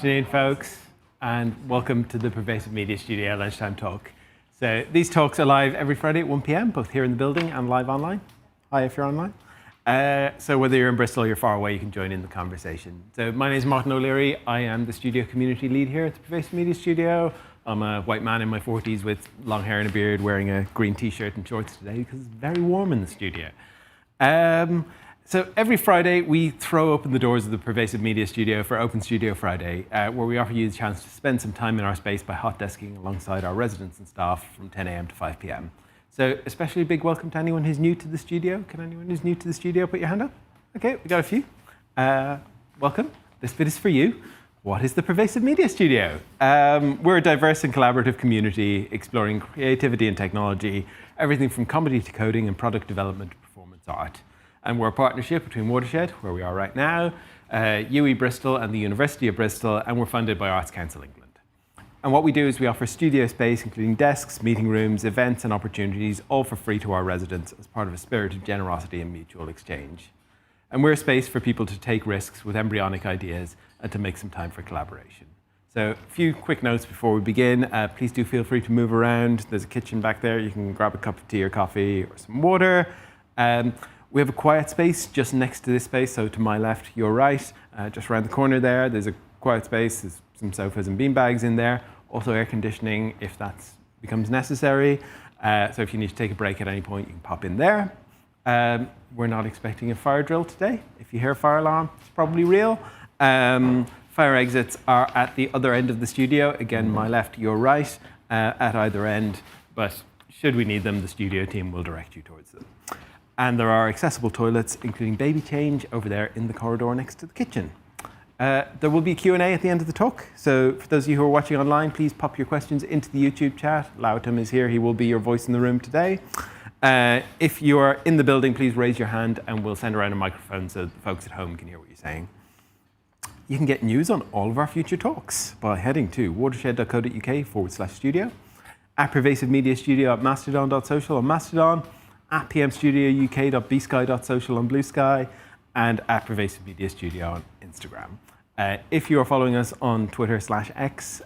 Good afternoon, folks, and welcome to the Pervasive Media Studio lunchtime talk. So these talks are live every Friday at 1 p.m, both here in the building and live online. Hi, if you're online. So whether you're in Bristol or you're far away, you can join in the conversation. So my name is Martin O'Leary. I am the studio community lead here at the Pervasive Media Studio. I'm a white man in my 40s with long hair and a beard, wearing a green t-shirt and shorts today because it's very warm in the studio. So every Friday, we throw open the doors of the Pervasive Media Studio for Open Studio Friday, where we offer you the chance to spend some time in our space by hot desking alongside our residents and staff from 10 a.m. to 5 p.m. So especially a big welcome to anyone who's new to the studio. Can anyone who's new to the studio put your hand up? Okay, we got a few. Welcome. This bit is for you. What is the Pervasive Media Studio? We're a diverse and collaborative community exploring creativity and technology, everything from comedy to coding and product development to performance art. And we're a partnership between Watershed, where we are right now, UE Bristol and the University of Bristol, and we're funded by Arts Council England. And what we do is we offer studio space, including desks, meeting rooms, events and opportunities, all for free to our residents as part of a spirit of generosity and mutual exchange. And we're a space for people to take risks with embryonic ideas and to make some time for collaboration. So a few quick notes before we begin. Please do feel free to move around. There's a kitchen back there. You can grab a cup of tea or coffee or some water. We have a quiet space just next to this space, so to my left, your right, just around the corner there, there's a quiet space, there's some sofas and beanbags in there, also air conditioning if that becomes necessary. So if you need to take a break at any point, you can pop in there. We're not expecting a fire drill today. If you hear a fire alarm, it's probably real. Fire exits are at the other end of the studio, again, my left, your right, at either end, but should we need them, the studio team will direct you towards them. And there are accessible toilets, including baby change, over there in the corridor next to the kitchen. There will be a Q&A at the end of the talk. So for those of you who are watching online, please pop your questions into the YouTube chat. Lautum is here. He will be your voice in the room today. If you are in the building, please raise your hand and we'll send around a microphone so the folks at home can hear what you're saying. You can get news on all of our future talks by heading to watershed.co.uk/studio, at Pervasive Media Studio at mastodon.social on Mastodon, at pmstudiouk.bsky.social on Blue Sky, and at Pervasive Media Studio on Instagram. If you are following us on Twitter/X,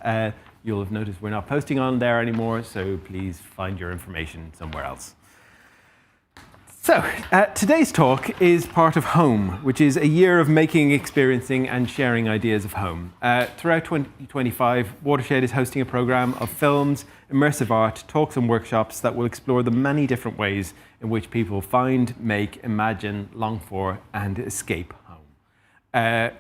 you'll have noticed we're not posting on there anymore, so please find your information somewhere else. So, today's talk is part of Home, which is a year of making, experiencing, and sharing ideas of home. Throughout 2025, Watershed is hosting a program of films, immersive art, talks and workshops that will explore the many different ways in which people find, make, imagine, long for, and escape home.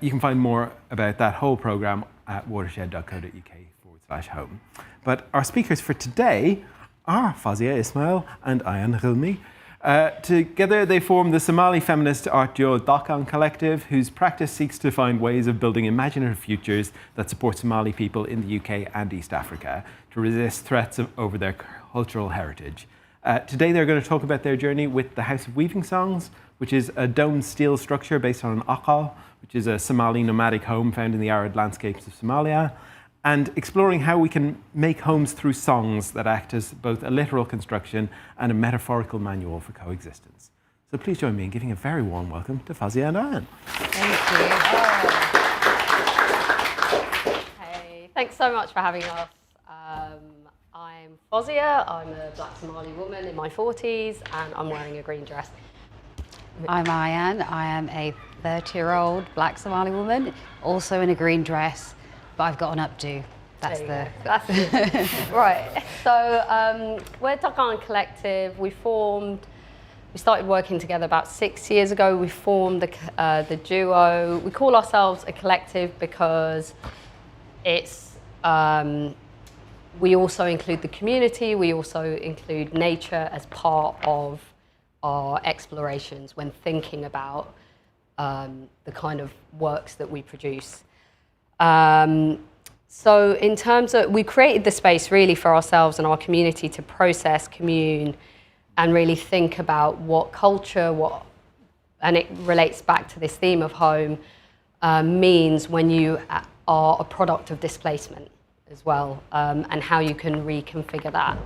You can find more about that whole program at watershed.co.uk/home. But our speakers for today are Fozia, Ismail, and Ayan, Cilmi. Together they form the Somali feminist art duo Dhaqan Collective, whose practice seeks to find ways of building imaginative futures that support Somali people in the UK and East Africa to resist threats over their cultural heritage. Today they're going to talk about their journey with the House of Weaving Songs, which is a domed steel structure based on an Aqal, which is a Somali nomadic home found in the arid landscapes of Somalia, and exploring how we can make homes through songs that act as both a literal construction and a metaphorical manual for coexistence. So please join me in giving a very warm welcome to Fozia and Ayan. Thank you. Hey, thanks so much for having us. I'm Fozia. I'm a black Somali woman in my 40s, and I'm wearing a green dress. I'm Ayan. I am a 30-year-old black Somali woman, also in a green dress. But I've got an updo. That's right. So we're Dhaqan Collective. We started working together about 6 years ago. We formed the duo. We call ourselves a collective because it's we also include the community. We also include nature as part of our explorations when thinking about the kind of works that we produce. So in terms of, we created the space really for ourselves and our community to process, commune, and really think about what culture, and it relates back to this theme of home, means when you are a product of displacement as well, and how you can reconfigure that,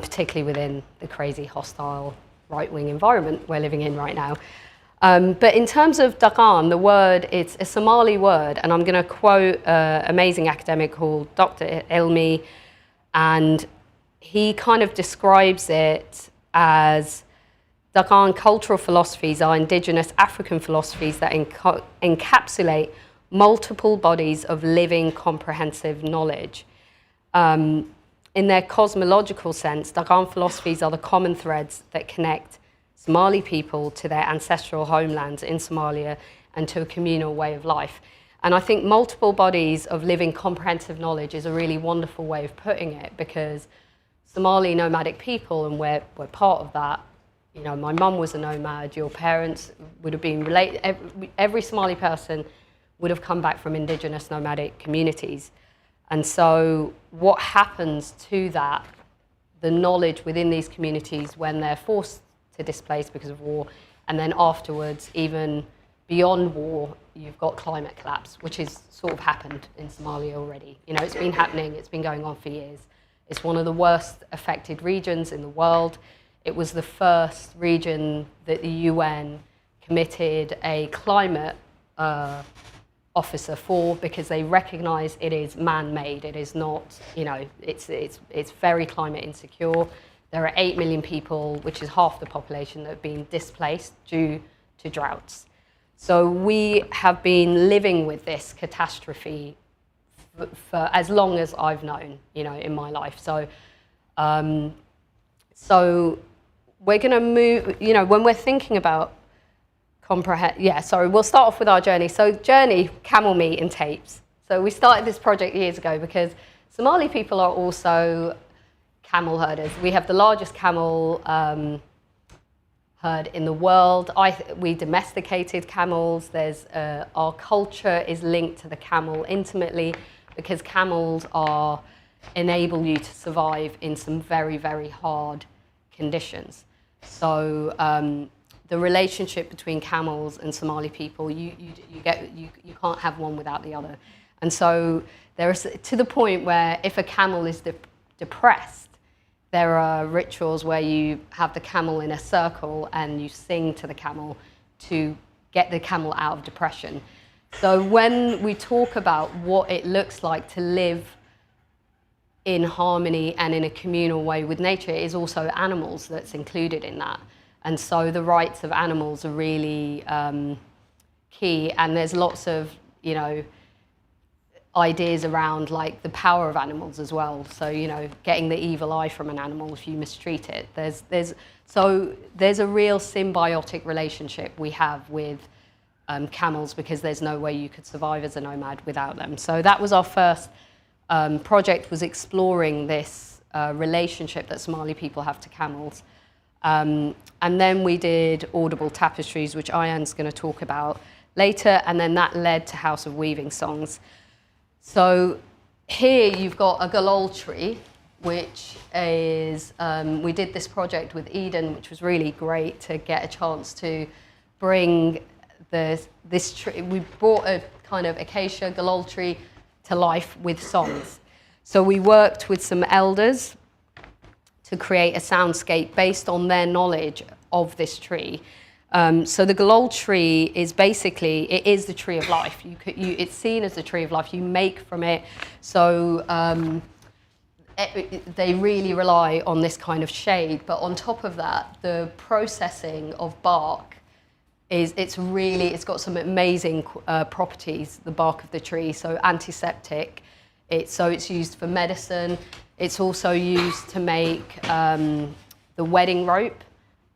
particularly within the crazy, hostile, right-wing environment we're living in right now. But in terms of Dhaqan, the word, it's a Somali word, and I'm going to quote an amazing academic called Dr. Cilmi, and he kind of describes it as Dhaqan cultural philosophies are indigenous African philosophies that encapsulate multiple bodies of living comprehensive knowledge. In their cosmological sense, Dhaqan philosophies are the common threads that connect Somali people to their ancestral homelands in Somalia and to a communal way of life. And I think multiple bodies of living comprehensive knowledge is a really wonderful way of putting it, because Somali nomadic people, and we're part of that. You know, my mum was a nomad, your parents would have been related, every Somali person would have come back from indigenous nomadic communities. And so what happens to that, the knowledge within these communities when they're forced to displace because of war, and then afterwards, even beyond war, you've got climate collapse, which has sort of happened in Somalia already. You know, it's been happening, it's been going on for years. It's one of the worst affected regions in the world. It was the first region that the UN committed a climate officer for, because they recognize it is man-made. It is not, you know, it's very climate insecure. There are 8 million people, which is half the population, that have been displaced due to droughts. So we have been living with this catastrophe for as long as I've known, you know, in my life. So, so we're going to move, you know, when we're thinking about we'll start off with our journey. So journey, camel meat and tapes. So we started this project years ago because Somali people are also camel herders. We have the largest camel herd in the world. We domesticated camels. Our culture is linked to the camel intimately, because camels enable you to survive in some very, very hard conditions. So the relationship between camels and Somali people, you can't have one without the other. And so there is, to the point where if a camel is depressed, there are rituals where you have the camel in a circle and you sing to the camel to get the camel out of depression. So when we talk about what it looks like to live in harmony and in a communal way with nature, it is also animals that's included in that. And so the rights of animals are really key, and there's lots of, you know, ideas around like the power of animals as well. So, you know, getting the evil eye from an animal if you mistreat it. There's a real symbiotic relationship we have with camels, because there's no way you could survive as a nomad without them. So that was our first project, was exploring this relationship that Somali people have to camels. And then we did Audible tapestries, which Ayan's going to talk about later, and then that led to House of Weaving songs. So here you've got a Galool tree, which is, we did this project with Eden, which was really great to get a chance to bring this tree. We brought a kind of acacia Galool tree to life with songs. So we worked with some elders to create a soundscape based on their knowledge of this tree. So the Galool tree is basically, it is the tree of life. It's seen as the tree of life. You make from it. So they really rely on this kind of shade. But on top of that, the processing of bark it's got some amazing properties, the bark of the tree. So antiseptic. It's used for medicine. It's also used to make the wedding rope.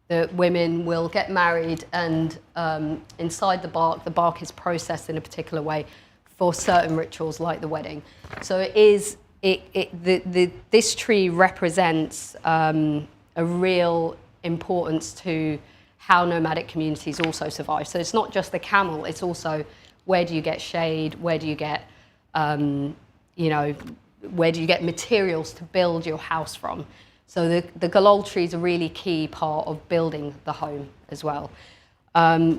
That women will get married, and inside the bark is processed in a particular way for certain rituals like the wedding. So this tree represents a real importance to how nomadic communities also survive. So it's not just the camel, it's also where do you get shade, where do you get, where do you get materials to build your house from. So the Galool tree is a really key part of building the home as well.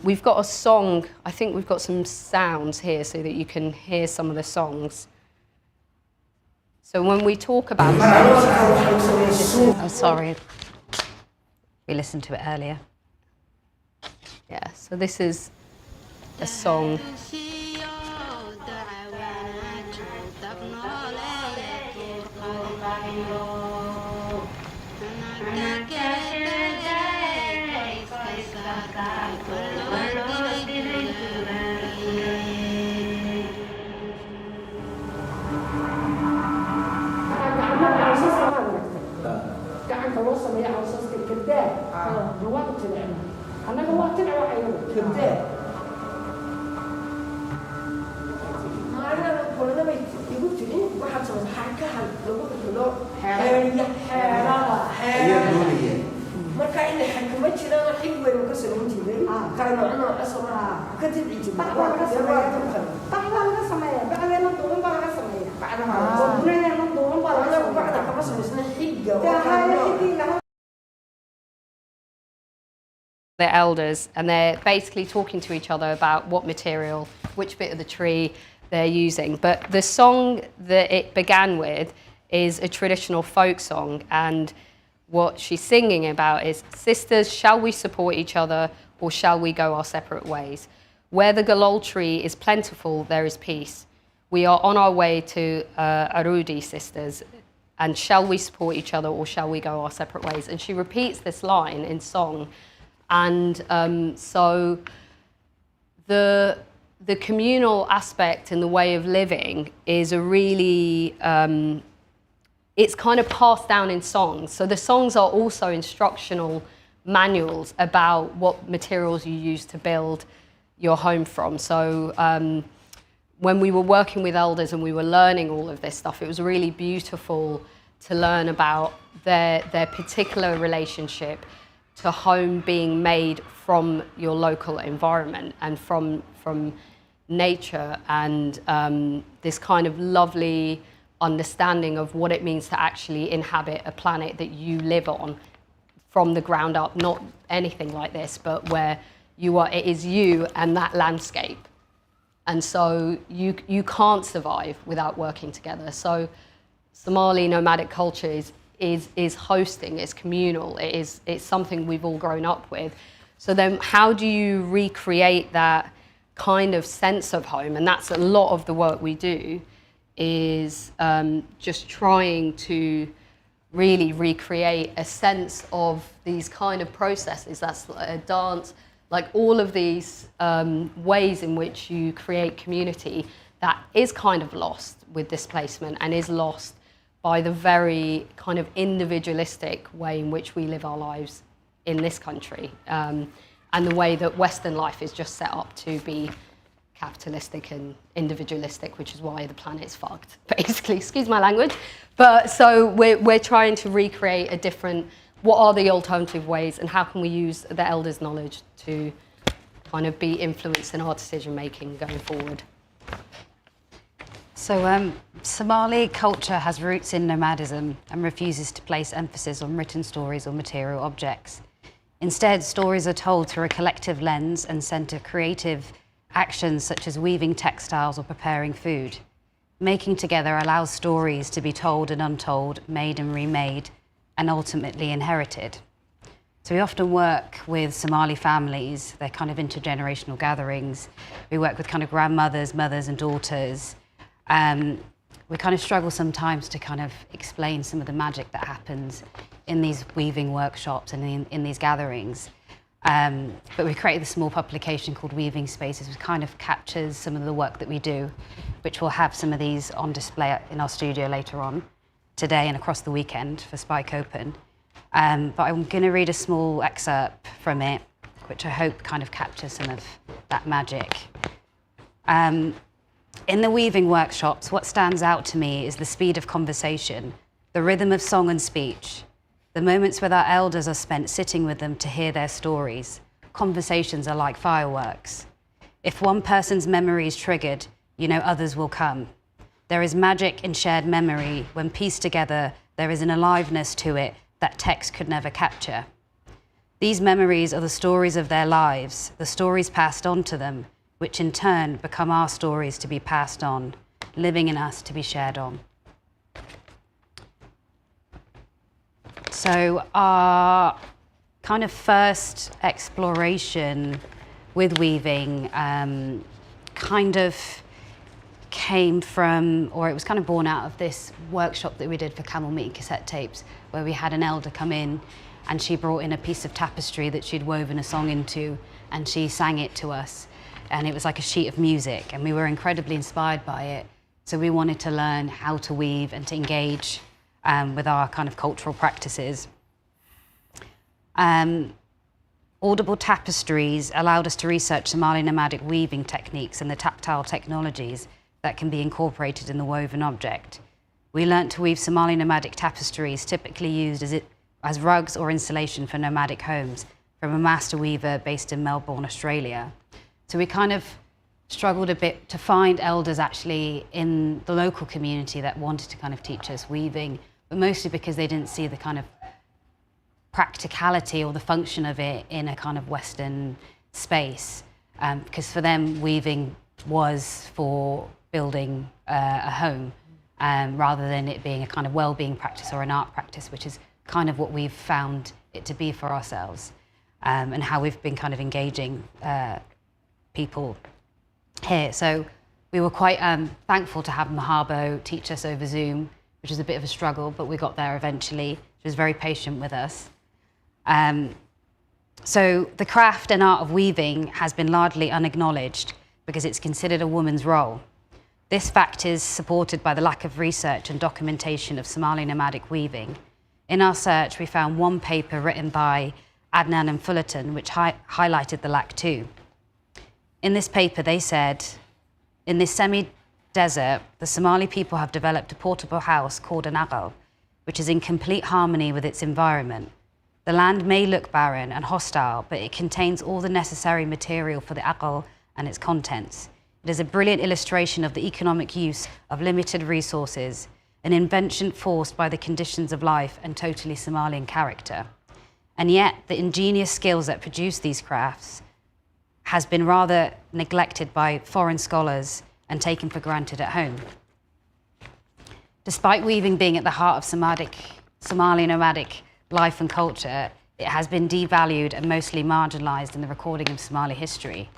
We've got a song, I think we've got some sounds here so that you can hear some of the songs. So when we talk about songs, oh, sorry, we listened to it earlier. Yeah, so this is a song. Their elders, and they're basically talking to each other about what material, which bit of the tree they're using. But the song that it began with is a traditional folk song, and what she's singing about is, sisters, shall we support each other or shall we go our separate ways? Where the Galool tree is plentiful, there is peace. We are on our way to Arudi, sisters, and shall we support each other or shall we go our separate ways? And she repeats this line in song. And so the communal aspect and the way of living is a really, it's kind of passed down in songs. So the songs are also instructional manuals about what materials you use to build your home from. So when we were working with elders and we were learning all of this stuff, it was really beautiful to learn about their particular relationship to home being made from your local environment and from nature, and this kind of lovely understanding of what it means to actually inhabit a planet that you live on from the ground up, not anything like this, but where you are, it is you and that landscape. And so you can't survive without working together. So Somali nomadic culture is hosting, it's communal, it's something we've all grown up with. So then how do you recreate that kind of sense of home? And that's a lot of the work we do, is just trying to really recreate a sense of these kind of processes. That's a dance, like all of these ways in which you create community that is kind of lost with displacement and is lost by the very kind of individualistic way in which we live our lives in this country, and the way that Western life is just set up to be capitalistic and individualistic, which is why the planet's fucked, basically, excuse my language. But so we're trying to recreate a different, what are the alternative ways and how can we use the elders' knowledge to kind of be influenced in our decision making going forward. So Somali culture has roots in nomadism and refuses to place emphasis on written stories or material objects. Instead, stories are told through a collective lens and center creative actions such as weaving textiles or preparing food. Making together allows stories to be told and untold, made and remade, and ultimately inherited. So we often work with Somali families, they're kind of intergenerational gatherings. We work with kind of grandmothers, mothers and daughters. We kind of struggle sometimes to kind of explain some of the magic that happens in these weaving workshops and in these gatherings. But we created a small publication called Weaving Spaces, which kind of captures some of the work that we do, which will have some of these on display in our studio later on today and across the weekend for Spike Open. But I'm going to read a small excerpt from it, which I hope kind of captures some of that magic. In the weaving workshops, what stands out to me is the speed of conversation, the rhythm of song and speech. The moments with our elders are spent sitting with them to hear their stories. Conversations are like fireworks. If one person's memory is triggered, you know others will come. There is magic in shared memory. When pieced together, there is an aliveness to it that text could never capture. These memories are the stories of their lives, the stories passed on to them, which in turn become our stories to be passed on, living in us to be shared on. So our kind of first exploration with weaving kind of came from, or it was kind of born out of this workshop that we did for camel meat and cassette tapes, where we had an elder come in and she brought in a piece of tapestry that she'd woven a song into, and she sang it to us. And it was like a sheet of music, and we were incredibly inspired by it. So we wanted to learn how to weave and to engage with our kind of cultural practices. Audible tapestries allowed us to research Somali nomadic weaving techniques and the tactile technologies that can be incorporated in the woven object. We learnt to weave Somali nomadic tapestries, typically used as rugs or insulation for nomadic homes, from a master weaver based in Melbourne, Australia. So we kind of struggled a bit to find elders actually in the local community that wanted to kind of teach us weaving, but mostly because they didn't see the kind of practicality or the function of it in a kind of Western space. Because for them, weaving was for building a home, rather than it being a kind of well-being practice or an art practice, which is kind of what we've found it to be for ourselves, and how we've been kind of engaging people here. So we were quite thankful to have Mahabo teach us over Zoom, which was a bit of a struggle, but we got there eventually. She was very patient with us. So the craft and art of weaving has been largely unacknowledged because it's considered a woman's role. This fact is supported by the lack of research and documentation of Somali nomadic weaving. In our search, we found one paper written by Adnan and Fullerton, which highlighted the lack too. In this paper, they said, in this semi-desert, the Somali people have developed a portable house called an Aqal, which is in complete harmony with its environment. The land may look barren and hostile, but it contains all the necessary material for the Aqal and its contents. It is a brilliant illustration of the economic use of limited resources, an invention forced by the conditions of life and totally Somali in character. And yet, the ingenious skills that produce these crafts has been rather neglected by foreign scholars and taken for granted at home. Despite weaving being at the heart of Somali nomadic life and culture, it has been devalued and mostly marginalised in the recording of Somali history.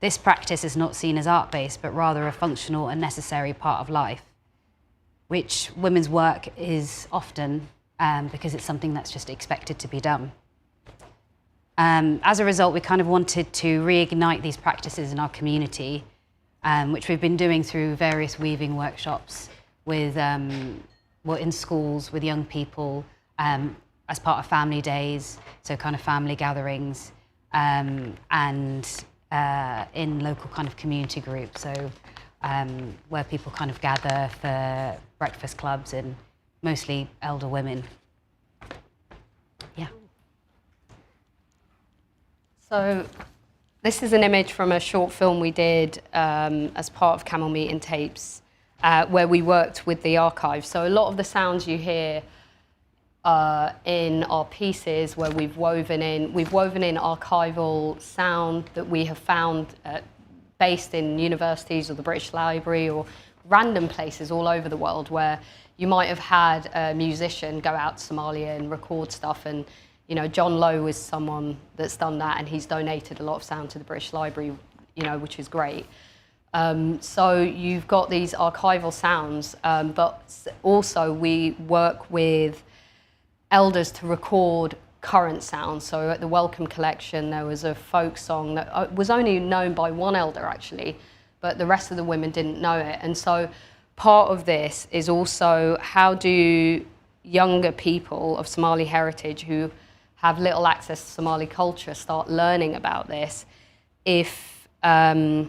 This practice is not seen as art-based, but rather a functional and necessary part of life, which women's work is often because it's something that's just expected to be done. As a result, we kind of wanted to reignite these practices in our community, which we've been doing through various weaving workshops with, in schools with young people, as part of family days, so kind of family gatherings, and in local kind of community groups, so where people kind of gather for breakfast clubs and mostly elder women. Yeah. So this is an image from a short film we did as part of Camel Meat and Tapes, where we worked with the archive. So a lot of the sounds you hear in our pieces, where we've woven in archival sound that we have found based in universities or the British Library or random places all over the world, where you might have had a musician go out to Somalia and record stuff. And you know, John Lowe is someone that's done that, and he's donated a lot of sound to the British Library, you know, which is great. So you've got these archival sounds, but also we work with elders to record current sounds. So at the Welcome Collection, there was a folk song that was only known by one elder, actually, but the rest of the women didn't know it. And so part of this is also, how do younger people of Somali heritage who have little access to Somali culture start learning about this if the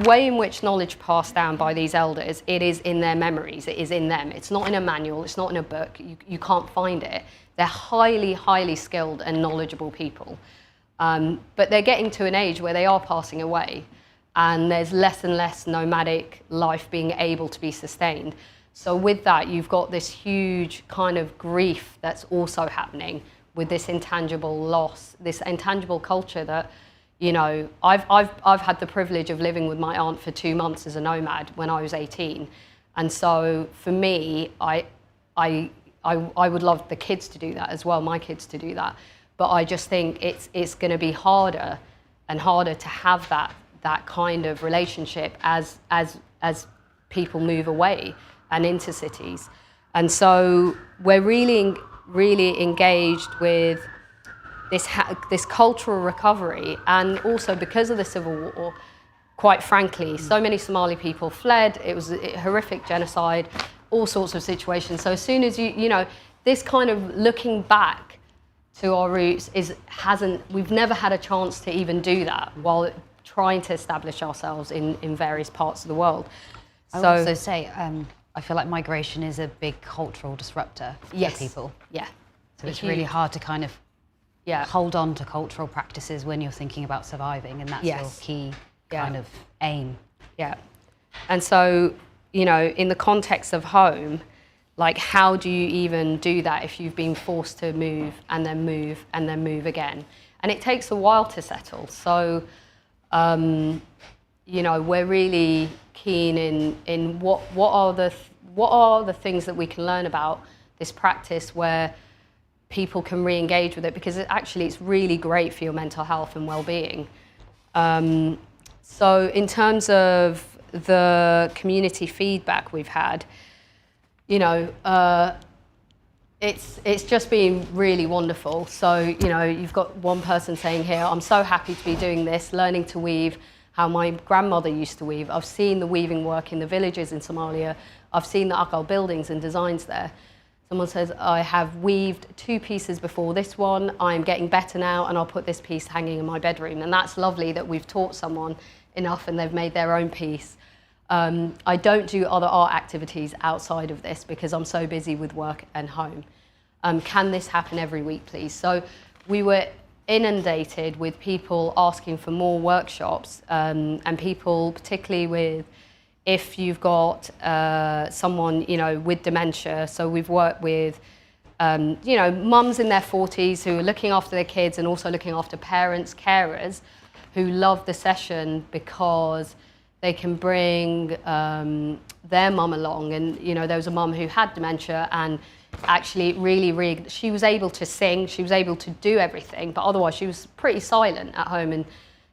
way in which knowledge passed down by these elders, it is in their memories, it is in them. It's not in a manual, it's not in a book, you can't find it. They're highly, highly skilled and knowledgeable people. But they're getting to an age where they are passing away, and there's less and less nomadic life being able to be sustained. So with that, you've got this huge kind of grief that's also happening with this intangible loss, this intangible culture that, you know, I've had the privilege of living with my aunt for 2 months as a nomad when I was 18. And so for me, I would love the kids to do that as well, my kids to do that. But I just think it's going to be harder and harder to have that kind of relationship as people move away and into cities. And so we're really engaged with this cultural recovery, and also because of the civil war, quite frankly, so many Somali people fled. It was a horrific genocide, all sorts of situations. So as soon as you know, this kind of looking back to our roots we've never had a chance to even do that while trying to establish ourselves in various parts of the world. I would also say, I feel like migration is a big cultural disruptor for people. Yeah. So it's really hard to kind of hold on to cultural practices when you're thinking about surviving, and that's your key kind of aim. Yeah. And so, you know, in the context of home, like, how do you even do that if you've been forced to move and then move and then move again? And it takes a while to settle. So, you know, we're really keen in what are the things that we can learn about this practice where people can re-engage with it, because it's really great for your mental health and well-being. So in terms of the community feedback we've had, you know, it's just been really wonderful. So, you know, you've got one person saying here, I'm so happy to be doing this, learning to weave how my grandmother used to weave. I've seen the weaving work in the villages in Somalia. I've seen the Aqal buildings and designs there. Someone says, I have weaved 2 pieces before this one. I'm getting better now, and I'll put this piece hanging in my bedroom. And that's lovely that we've taught someone enough and they've made their own piece. I don't do other art activities outside of this because I'm so busy with work and home. Can this happen every week, please? So we were inundated with people asking for more workshops, and people, particularly with, if you've got someone, you know, with dementia. So we've worked with, you know, mums in their 40s who are looking after their kids and also looking after parents, carers, who love the session because they can bring their mum along. And, you know, there was a mum who had dementia, and actually she was able to sing, she was able to do everything, but otherwise she was pretty silent at home. And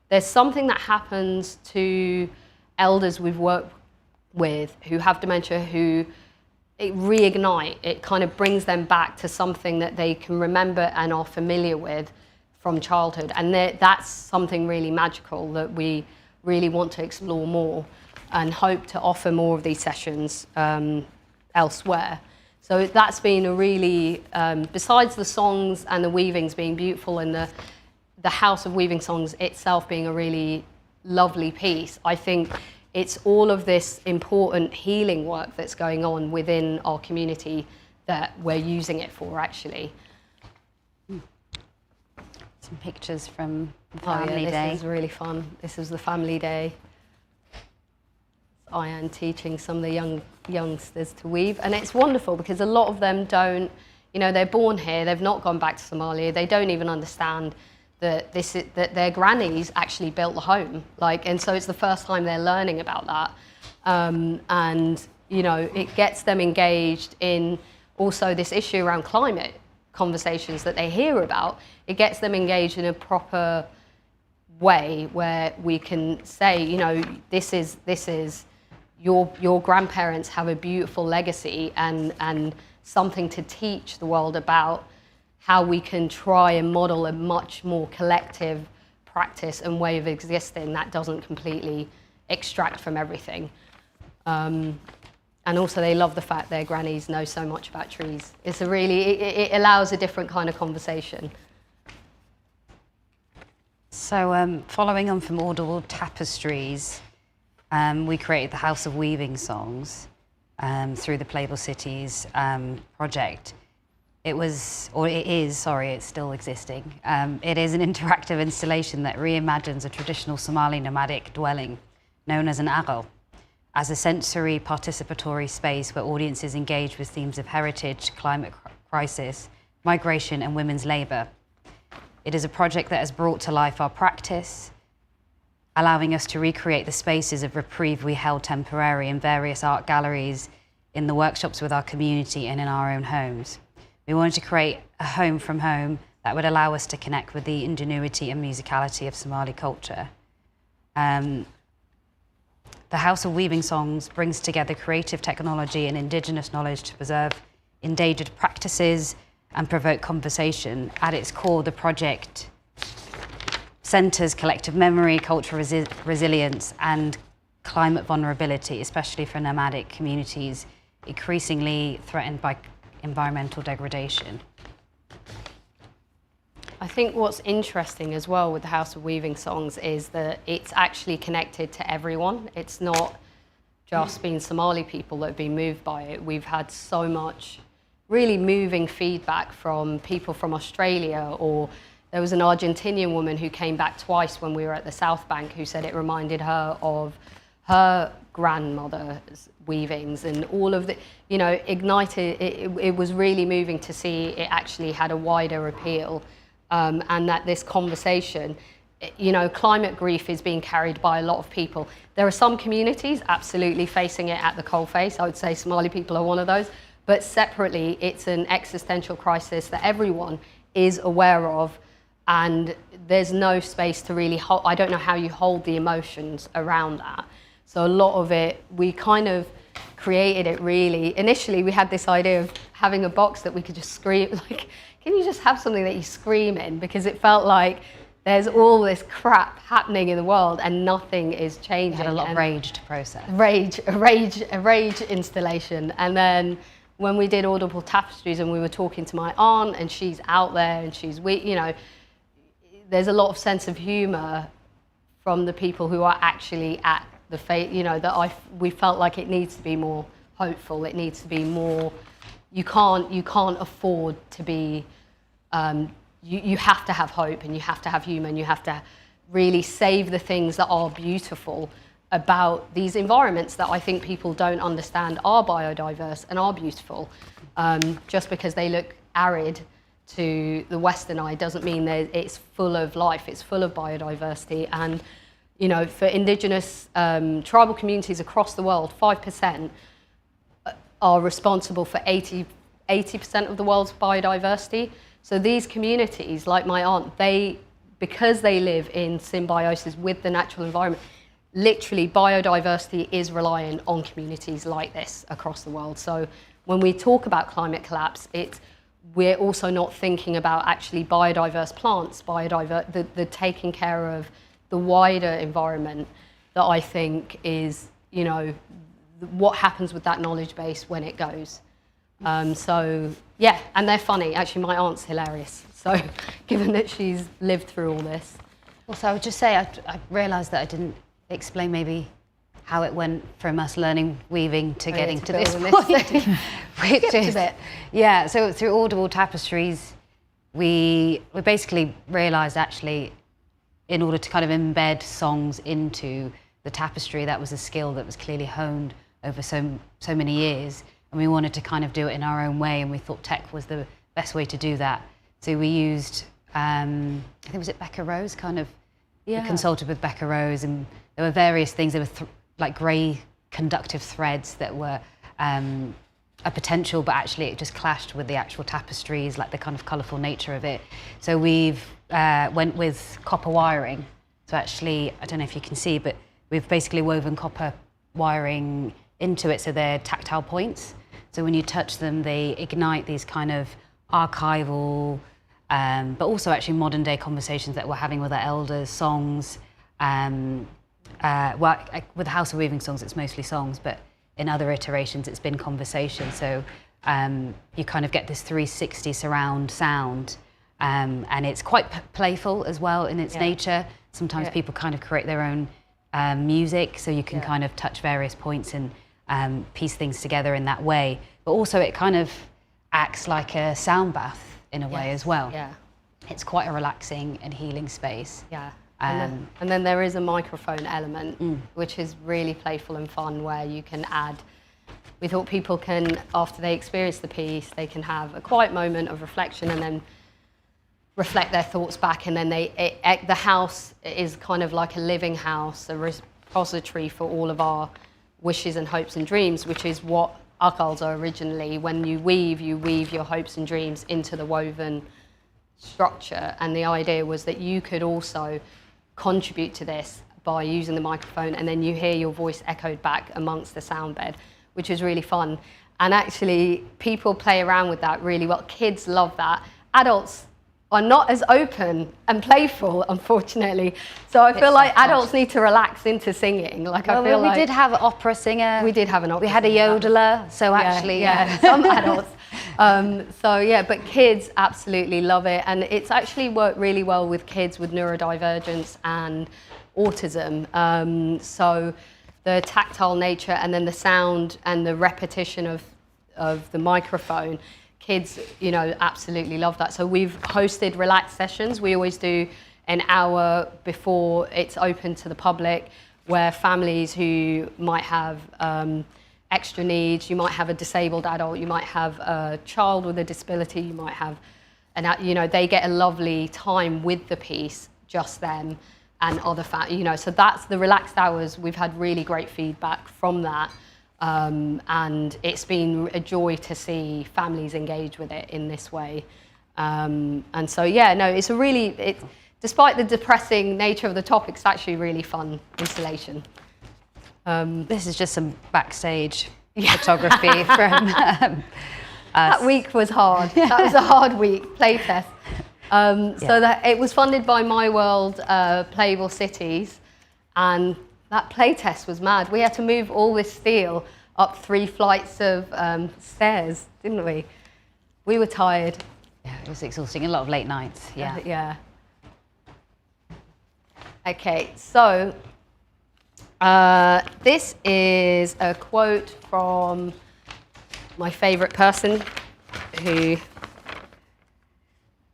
there's something that happens to elders we've worked with who have dementia, who it reignite, it kind of brings them back to something that they can remember and are familiar with from childhood. And that's something really magical that we really want to explore more and hope to offer more of these sessions elsewhere. So that's been a really, besides the songs and the weavings being beautiful and the House of Weaving Songs itself being a really lovely piece, I think it's all of this important healing work that's going on within our community that we're using it for, actually. Some pictures from the family day. This is really fun. This is the family day. Ayan teaching some of the youngsters to weave. And it's wonderful because a lot of them don't, you know, they're born here, they've not gone back to Somalia, they don't even understand that their grannies actually built the home. And so it's the first time they're learning about that. And, you know, it gets them engaged in also this issue around climate conversations that they hear about. It gets them engaged in a proper way where we can say, you know, this is your grandparents have a beautiful legacy and something to teach the world about how we can try and model a much more collective practice and way of existing that doesn't completely extract from everything. And also they love the fact their grannies know so much about trees. It's it allows a different kind of conversation. So following on from Audible tapestries, we created the House of Weaving Songs through the Playable Cities project. It's still existing. It is an interactive installation that reimagines a traditional Somali nomadic dwelling known as an Aqal as a sensory participatory space where audiences engage with themes of heritage, climate crisis, migration and women's labour. It is a project that has brought to life our practice, allowing us to recreate the spaces of reprieve we held temporary in various art galleries, in the workshops with our community and in our own homes. We wanted to create a home from home, that would allow us to connect with the ingenuity and musicality of Somali culture. The House of Weaving Songs brings together creative technology and indigenous knowledge to preserve endangered practices and provoke conversation. At its core, the project centres collective memory, cultural resilience, and climate vulnerability, especially for nomadic communities increasingly threatened by environmental degradation. I think what's interesting as well with the House of Weaving Songs is that it's actually connected to everyone. It's not just been Somali people that have been moved by it. We've had so much really moving feedback from people from Australia, or there was an Argentinian woman who came back twice when we were at the South Bank who said it reminded her of her grandmother's weavings, and all of the, you know, ignited, it was really moving to see it actually had a wider appeal. And that this conversation, you know, climate grief is being carried by a lot of people. There are some communities absolutely facing it at the coalface. I would say Somali people are one of those. But separately, it's an existential crisis that everyone is aware of. And there's no space to really hold. I don't know how you hold the emotions around that. So a lot of it, we kind of created it really. Initially, we had this idea of having a box that we could just scream, like, can you just have something that you scream in? Because it felt like there's all this crap happening in the world and nothing is changing. We had a lot of rage to process. A rage installation. And then when we did Audible Tapestries and we were talking to my aunt, and she's out there and you know, there's a lot of sense of humour from the people who are actually at the fate, you know, that we felt like it needs to be more hopeful. It needs to be more, you can't afford to be, you have to have hope, and you have to have humour, and you have to really save the things that are beautiful about these environments that I think people don't understand are biodiverse and are beautiful. Just because they look arid to the Western eye doesn't mean that it's full of life, it's full of biodiversity. And, you know, for indigenous tribal communities across the world, 5% are responsible for 80% of the world's biodiversity. So these communities, like my aunt, because they live in symbiosis with the natural environment, literally biodiversity is reliant on communities like this across the world. So when we talk about climate collapse, we're also not thinking about actually biodiverse plants, the taking care of the wider environment that I think is, you know, what happens with that knowledge base when it goes. So yeah, and they're funny. Actually, my aunt's hilarious. So given that she's lived through all this. Also, I would just say I realised that I didn't explain maybe how it went from us learning weaving to getting to this point. Which is, yeah, so through Audible Tapestries, we basically realised actually, in order to kind of embed songs into the tapestry, that was a skill that was clearly honed over so many years. And we wanted to kind of do it in our own way, and we thought tech was the best way to do that. So we used, I think was it Becca Rose, kind of, we consulted with Becca Rose, and there were various things. There were like grey conductive threads that were a potential, but actually it just clashed with the actual tapestries, like the kind of colourful nature of it. So we've went with copper wiring. So actually, I don't know if you can see, but we've basically woven copper wiring into it, so they're tactile points. So when you touch them, they ignite these kind of archival, but also actually modern day conversations that we're having with our elders, songs. Well, with House of Weaving Songs, it's mostly songs, but in other iterations, it's been conversation. So you kind of get this 360 surround sound, and it's quite playful as well in its nature. Sometimes people kind of create their own music, so you can kind of touch various points and piece things together in that way. But also it kind of acts like a sound bath in a way as well. Yeah. It's quite a relaxing and healing space. Yeah. And then there is a microphone element, which is really playful and fun, where you can add, we thought people can, after they experience the piece, they can have a quiet moment of reflection and then reflect their thoughts back, and then the house is kind of like a living house, a repository for all of our wishes and hopes and dreams, which is what Aqals are originally. When you weave your hopes and dreams into the woven structure, and the idea was that you could also contribute to this by using the microphone, and then you hear your voice echoed back amongst the sound bed, which was really fun. And actually, people play around with that really well. Kids love that. Adults are not as open and playful, unfortunately. So I feel like adults need to relax into singing. Like, I feel like we did have an opera singer. we did have an opera. We had a yodeler. So actually, some adults. But kids absolutely love it, and it's actually worked really well with kids with neurodivergence and autism. So the tactile nature, and then the sound and the repetition of the microphone, kids, absolutely love that. So we've hosted relaxed sessions. We always do an hour before it's open to the public, where families who might have extra needs, you might have a disabled adult, you might have a child with a disability, you might have, they get a lovely time with the piece, just them and other so that's the relaxed hours. We've had really great feedback from that. And it's been a joy to see families engage with it in this way. It's a really, despite the depressing nature of the topic, it's actually a really fun installation. This is just some backstage photography from us. That week was hard. That was a hard week, playtest. So that it was funded by MyWorld, Playable Cities, and that playtest was mad. We had to move all this steel up 3 flights of stairs, didn't we? We were tired. Yeah, it was exhausting. A lot of late nights. Yeah. Okay, so this is a quote from my favourite person who...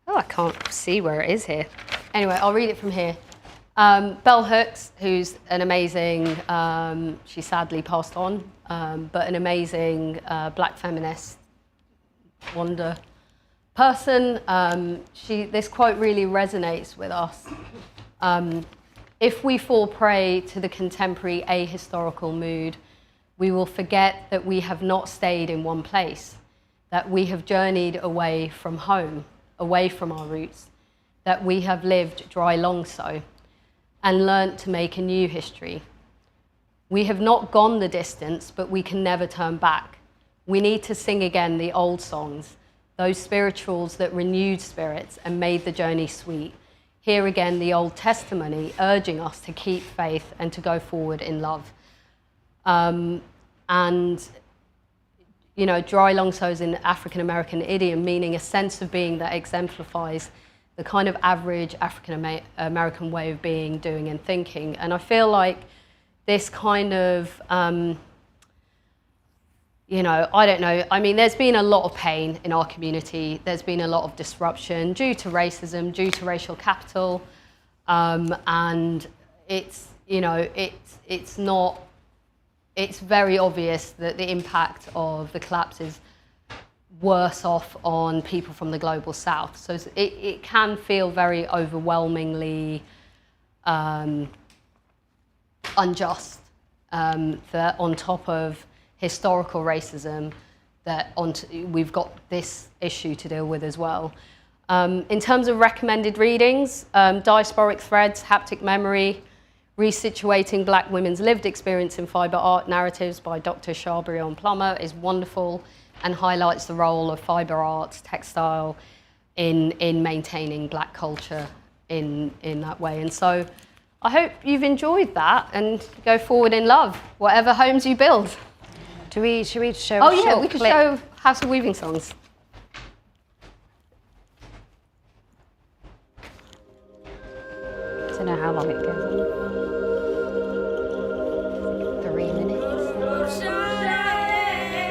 Oh, I can't see where it is here. Anyway, I'll read it from here. Bell Hooks, who's an amazing, she sadly passed on, but an amazing black feminist wonder person. This quote really resonates with us. If we fall prey to the contemporary ahistorical mood, we will forget that we have not stayed in one place, that we have journeyed away from home, away from our roots, that we have lived dry long so, and learnt to make a new history. We have not gone the distance, but we can never turn back. We need to sing again the old songs, those spirituals that renewed spirits and made the journey sweet. Hear again the old testimony urging us to keep faith and to go forward in love. Dry long so is an African American idiom meaning a sense of being that exemplifies the kind of average African American way of being, doing, and thinking. And I feel like this kind of, I don't know. I mean, there's been a lot of pain in our community. There's been a lot of disruption due to racism, due to racial capital, and it's very obvious that the impact of the collapse is worse off on people from the global south. So it can feel very overwhelmingly unjust, that on top of historical racism, that we've got this issue to deal with as well. In terms of recommended readings, Diasporic Threads, Haptic Memory, Resituating Black Women's Lived Experience in Fibre Art Narratives by Dr. Chabrion Plummer is wonderful and highlights the role of fibre arts, textile, in maintaining Black culture in that way. And so I hope you've enjoyed that and go forward in love, whatever homes you build. Should we show a short we could clip? show House of Weaving songs. I don't know how long it goes on. 3 minutes.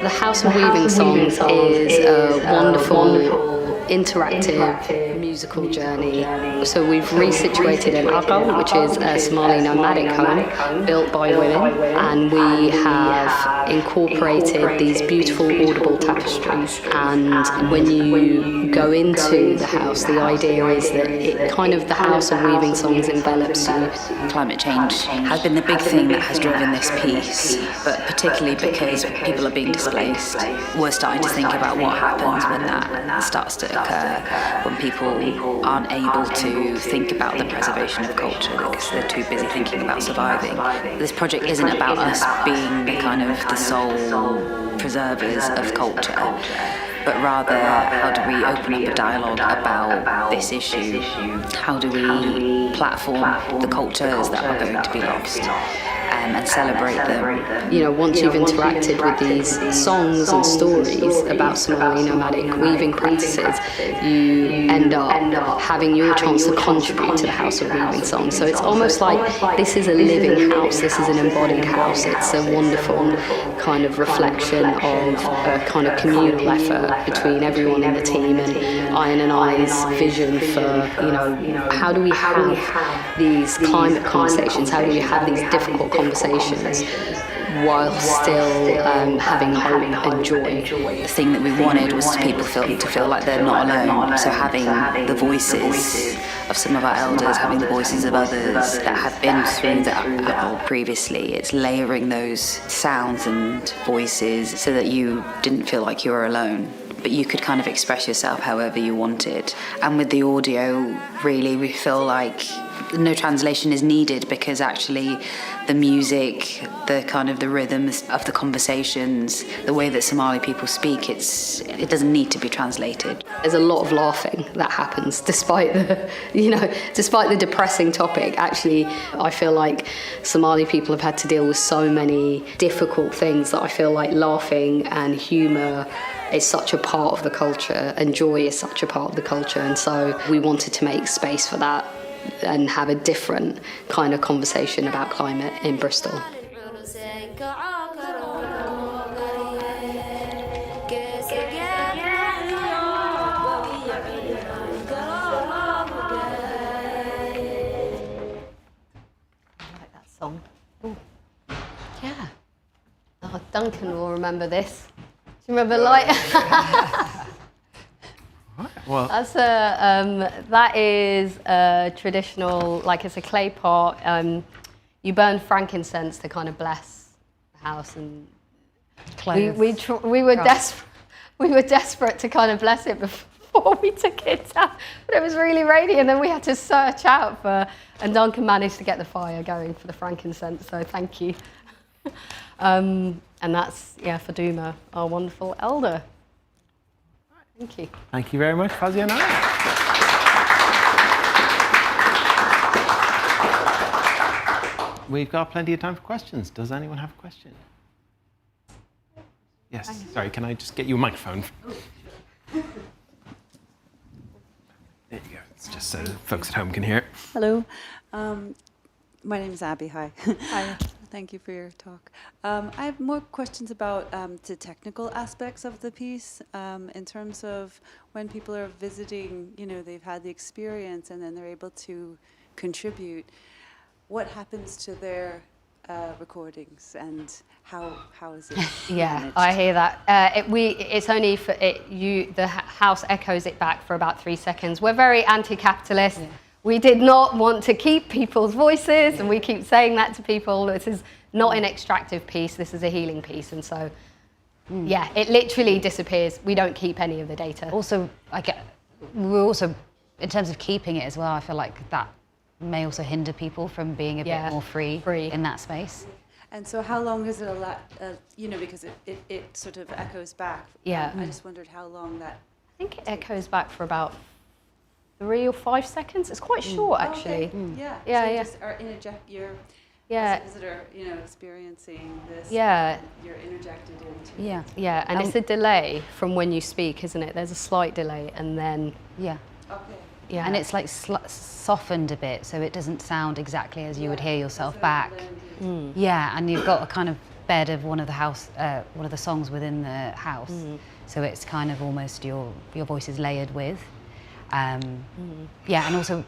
The House of Weaving Songs is a wonderful, interactive musical journey. So we've resituated in Aqal, which is a Somali nomadic home built by women, and we have incorporated these beautiful audible tapestries. And when you go into the house, the idea is that the House of Weaving Songs envelops you. Climate change has been the big thing that has driven this piece, but particularly because people are being displaced, we're starting to think about what happens when that starts to occur, when people aren't able to think about the preservation of culture because they're too busy thinking about surviving. This project isn't about us being the kind of the sole preservers of culture, but rather how do we open up a dialogue about this issue? How do we platform the cultures that are going to be lost? And celebrate them. You know, once you've interacted with these songs and stories about Somali nomadic weaving practices, you end up having your chance to contribute to the House of Weaving songs. So it's almost like this is a living house, this is an embodied house. It's a wonderful kind of reflection of a kind of communal effort between everyone in the team and Ayan and I's vision for, you know, how do we have these climate conversations, how do we have these difficult conversations while still having hope and joy. The thing that we wanted was people to feel like they're not alone. So having the voices of some of our elders, having the voices of others that have been through the Aqal previously, it's layering those sounds and voices so that you didn't feel like you were alone, but you could kind of express yourself however you wanted. And with the audio, really, we feel like no translation is needed because actually the music, the kind of the rhythms of the conversations, the way that Somali people speak, it doesn't need to be translated. There's a lot of laughing that happens despite the depressing topic. Actually, I feel like Somali people have had to deal with so many difficult things that I feel like laughing and humour is such a part of the culture and joy is such a part of the culture, and so we wanted to make space for that and have a different kind of conversation about climate in Bristol. Song. Ooh. Yeah. Oh, Duncan will remember this. Do you remember Well, that is a traditional, like it's a clay pot. You burn frankincense to kind of bless the house, and we were desperate to kind of bless it before we took it down. But it was really rainy, and then we had to search out and Duncan managed to get the fire going for the frankincense. So thank you. And that's for Duma, our wonderful elder. Thank you. Thank you very much, Fozia and Ayan. We've got plenty of time for questions. Does anyone have a question? Yes, sorry, can I just get you a microphone? There you go. It's just so folks at home can hear it. Hello. My name is Abby. Hi. Hi. Thank you for your talk. I have more questions about the technical aspects of the piece in terms of when people are visiting, they've had the experience and then they're able to contribute. What happens to their recordings and how is it managed? I hear that. It's only for it. The house echoes it back for about 3 seconds. We're very anti-capitalist. Yeah. We did not want to keep people's voices, and we keep saying that to people. This is not an extractive piece, this is a healing piece. And so, it literally disappears. We don't keep any of the data. Also, we're also, in terms of keeping it as well, I feel like that may also hinder people from being a bit more free in that space. And so how long is it because it sort of echoes back. Yeah. I just wondered how long that... I think it echoes back for about 3 or 5 seconds. It's quite short, actually. Okay. Yeah. Yeah, so yeah. Just are you're yeah. as a visitor, experiencing this. Yeah. You're interjected into. Yeah. Yeah, and it's a delay from when you speak, isn't it? There's a slight delay, and then. Yeah. Okay. Yeah. And it's like softened a bit, so it doesn't sound exactly as you would hear yourself back. Yeah, and you've got a kind of bed of one of the songs within the house, so it's kind of almost your voice is layered with. Yeah, and also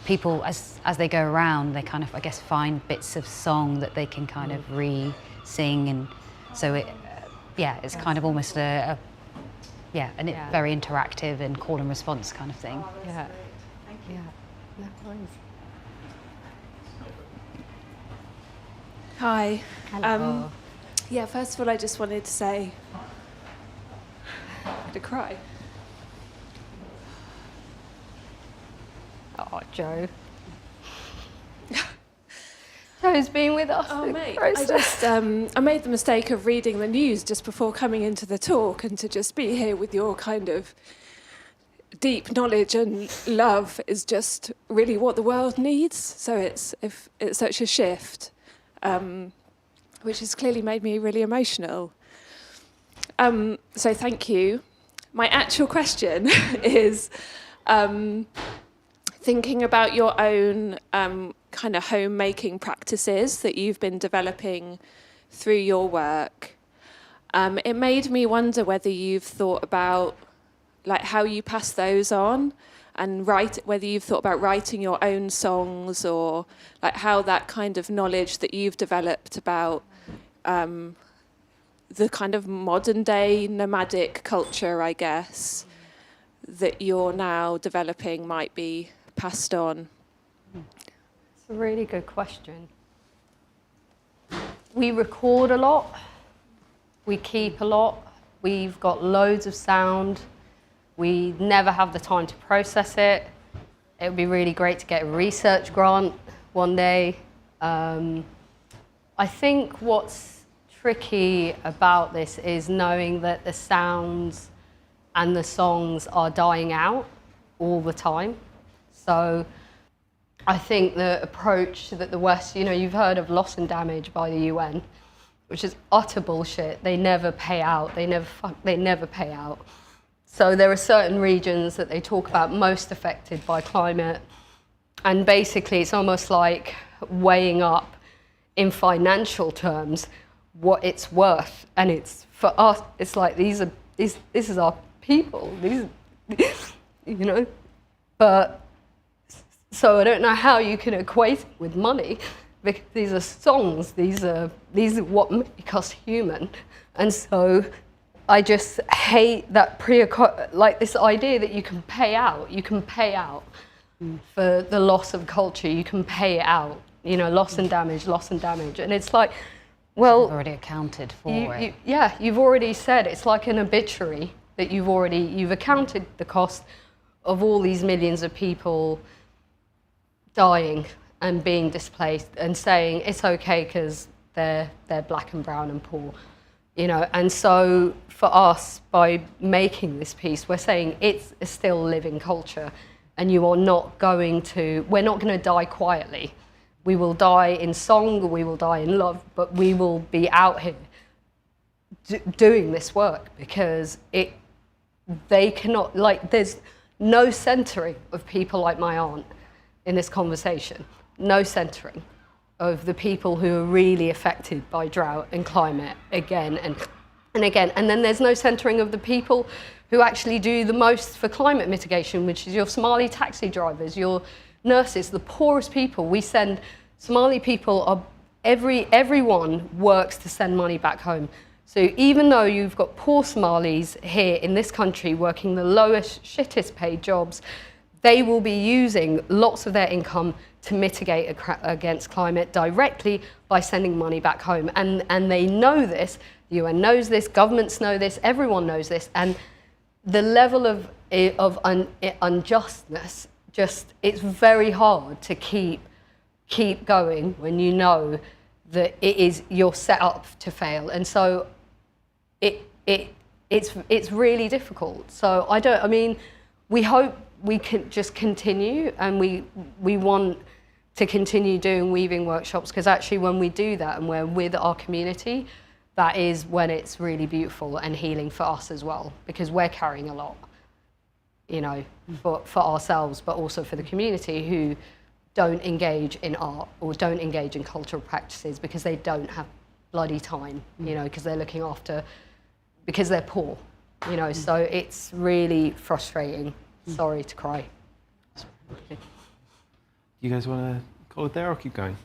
people as they go around, they kind of find bits of song that they can kind of re-sing, and so it's kind of almost very interactive and call and response kind of thing. Yeah. Yeah. No worries. Hi. Hello. First of all, I just wanted to say, I had to cry. Oh, Joe. Joe's been with us. Oh, mate, I made the mistake of reading the news just before coming into the talk, and to just be here with your kind of deep knowledge and love is just really what the world needs. So it's such a shift, which has clearly made me really emotional. So thank you. My actual question is thinking about your own kind of homemaking practices that you've been developing through your work. It made me wonder whether you've thought about like how you pass those on, and whether you've thought about writing your own songs, or like how that kind of knowledge that you've developed about the kind of modern day nomadic culture, I guess, that you're now developing might be passed on. It's a really good question. We record a lot, we keep a lot, we've got loads of sound, we never have the time to process it. It would be really great to get a research grant one day. I think what's tricky about this is knowing that the sounds and the songs are dying out all the time. So I think the approach that the West, you've heard of loss and damage by the UN, which is utter bullshit. They never pay out. They never pay out. So there are certain regions that they talk about most affected by climate. And basically it's almost like weighing up in financial terms what it's worth. And it's, for us, it's like this is our people, But, so I don't know how you can equate it with money, because these are songs, these are what make us human. And so I just hate that like this idea that you can pay out for the loss of culture, you can pay it out, loss and damage. And it's like, well, you've already accounted for it. You've already said, it's like an obituary that you've accounted the cost of all these millions of people dying and being displaced, and saying it's okay because they're black and brown and poor, And so for us, by making this piece, we're saying it's a still living culture, and we're not going to die quietly. We will die in song, we will die in love, but we will be out here doing this work, because they cannot, there's no centering of people like my aunt in this conversation. No centering of the people who are really affected by drought and climate again and again. And then there's no centering of the people who actually do the most for climate mitigation, which is your Somali taxi drivers, your nurses, the poorest people. We send Somali people, everyone works to send money back home. So even though you've got poor Somalis here in this country working the lowest, shittest paid jobs, they will be using lots of their income to mitigate against climate directly by sending money back home. And they know this, the UN knows this, governments know this, everyone knows this. And the level of unjustness, it's very hard to keep going when you know that you're set up to fail. And so it's really difficult. So we hope we can just continue, and we want to continue doing weaving workshops, because actually when we do that and we're with our community, that is when it's really beautiful and healing for us as well, because we're carrying a lot, for ourselves, but also for the community who don't engage in art or don't engage in cultural practices because they don't have bloody time, because they're looking after, because they're poor, so it's really frustrating. Sorry to cry. You guys want to call it there or keep going?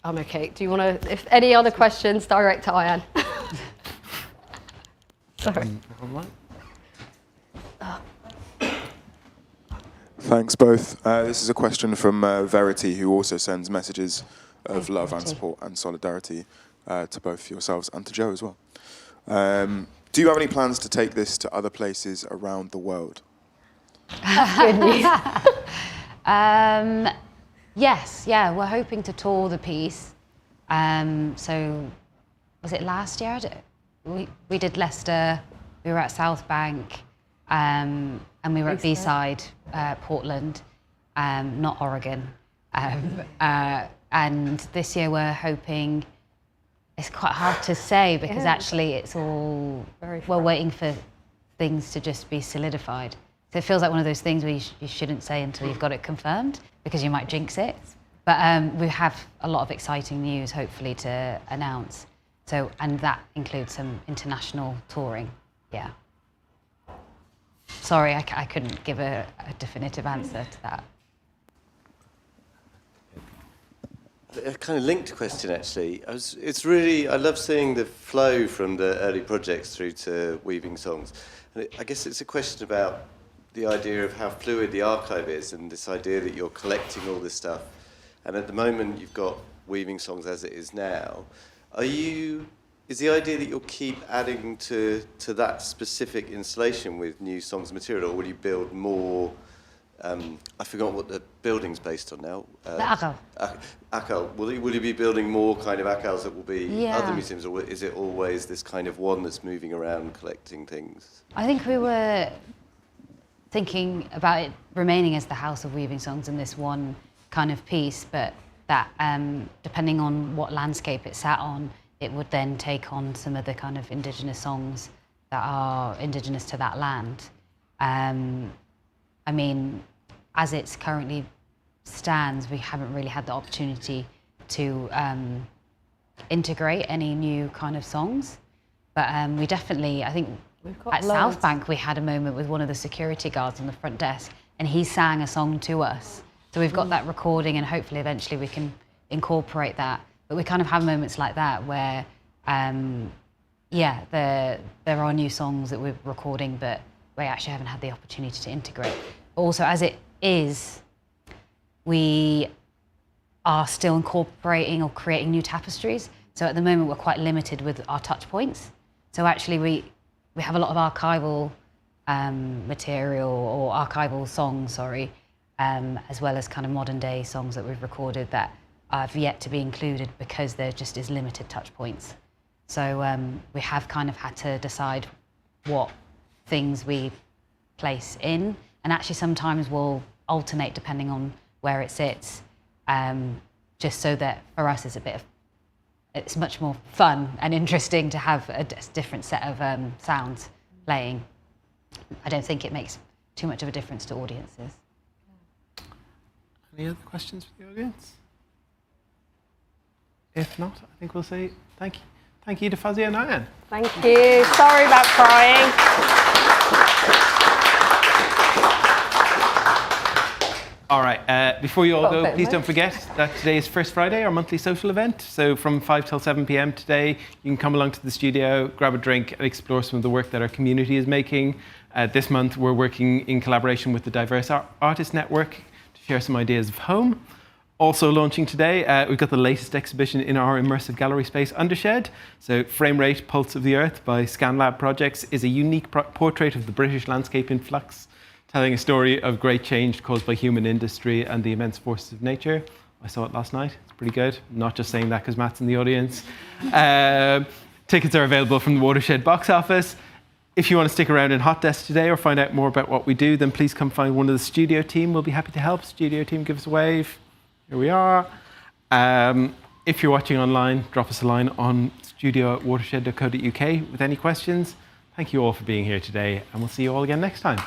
I'm okay. Do you want to, if any other questions, direct to Ayan. Sorry. Online? Thanks both. This is a question from Verity, who also sends messages of love and support and solidarity to both yourselves and to Joe as well. Do you have any plans to take this to other places around the world? Good news. Yes, yeah, we're hoping to tour the piece. So, was it last year? We did Leicester, we were at South Bank, and we were at B-side, Portland, not Oregon. And this year we're hoping, it's quite hard to say because actually it's all, we're waiting for things to just be solidified. So it feels like one of those things where you shouldn't say until you've got it confirmed because you might jinx it. But we have a lot of exciting news hopefully to announce. So, and that includes some international touring, yeah. Sorry, I couldn't give a definitive answer to that. A kind of linked question, actually. I love seeing the flow from the early projects through to Weaving Songs. And I guess it's a question about the idea of how fluid the archive is and this idea that you're collecting all this stuff. And at the moment, you've got Weaving Songs as it is now. Is the idea that you'll keep adding to that specific installation with new songs and material, or will you build more? I forgot what the building's based on now. The Aqal. Aqal. Will you be building more kind of Aqals that will be other museums, or is it always this kind of one that's moving around collecting things? I think we were thinking about it remaining as the House of Weaving Songs in this one kind of piece, but that depending on what landscape it sat on, it would then take on some of the kind of indigenous songs that are indigenous to that land. I mean, as it's currently stands, we haven't really had the opportunity to integrate any new kind of songs. But we definitely, I think at South Bank, we had a moment with one of the security guards on the front desk, and he sang a song to us. So we've got that recording, and hopefully eventually we can incorporate that. But we kind of have moments like that where, there are new songs that we're recording, but we actually haven't had the opportunity to integrate. But also, as it is, we are still incorporating or creating new tapestries. So at the moment, we're quite limited with our touch points. So actually, we have a lot of archival material, or archival songs, sorry, as well as kind of modern day songs that we've recorded that have yet to be included because there just is limited touch points. So we have kind of had to decide what things we place in, and actually sometimes we'll alternate depending on where it sits, just so that for us it's much more fun and interesting to have a different set of sounds playing. I don't think it makes too much of a difference to audiences. Any other questions for the audience? If not, I think we'll say thank you. Thank you to Fozia and Ayan. Thank you. Sorry about crying. All right, before you all go, please don't forget that today is First Friday, our monthly social event. So from 5 till 7 p.m. today, you can come along to the studio, grab a drink, and explore some of the work that our community is making. This month, we're working in collaboration with the Diverse Artist Network to share some ideas of home. Also launching today, we've got the latest exhibition in our immersive gallery space, Watershed. So Frame Rate, Pulse of the Earth by ScanLab Projects is a unique portrait of the British landscape in flux, telling a story of great change caused by human industry and the immense forces of nature. I saw it last night. It's pretty good. I'm not just saying that because Matt's in the audience. Tickets are available from the Watershed box office. If you want to stick around in Hot Desk today or find out more about what we do, then please come find one of the studio team. We'll be happy to help. Studio team, give us a wave. Here we are. If you're watching online, drop us a line on studio@watershed.co.uk with any questions. Thank you all for being here today, and we'll see you all again next time.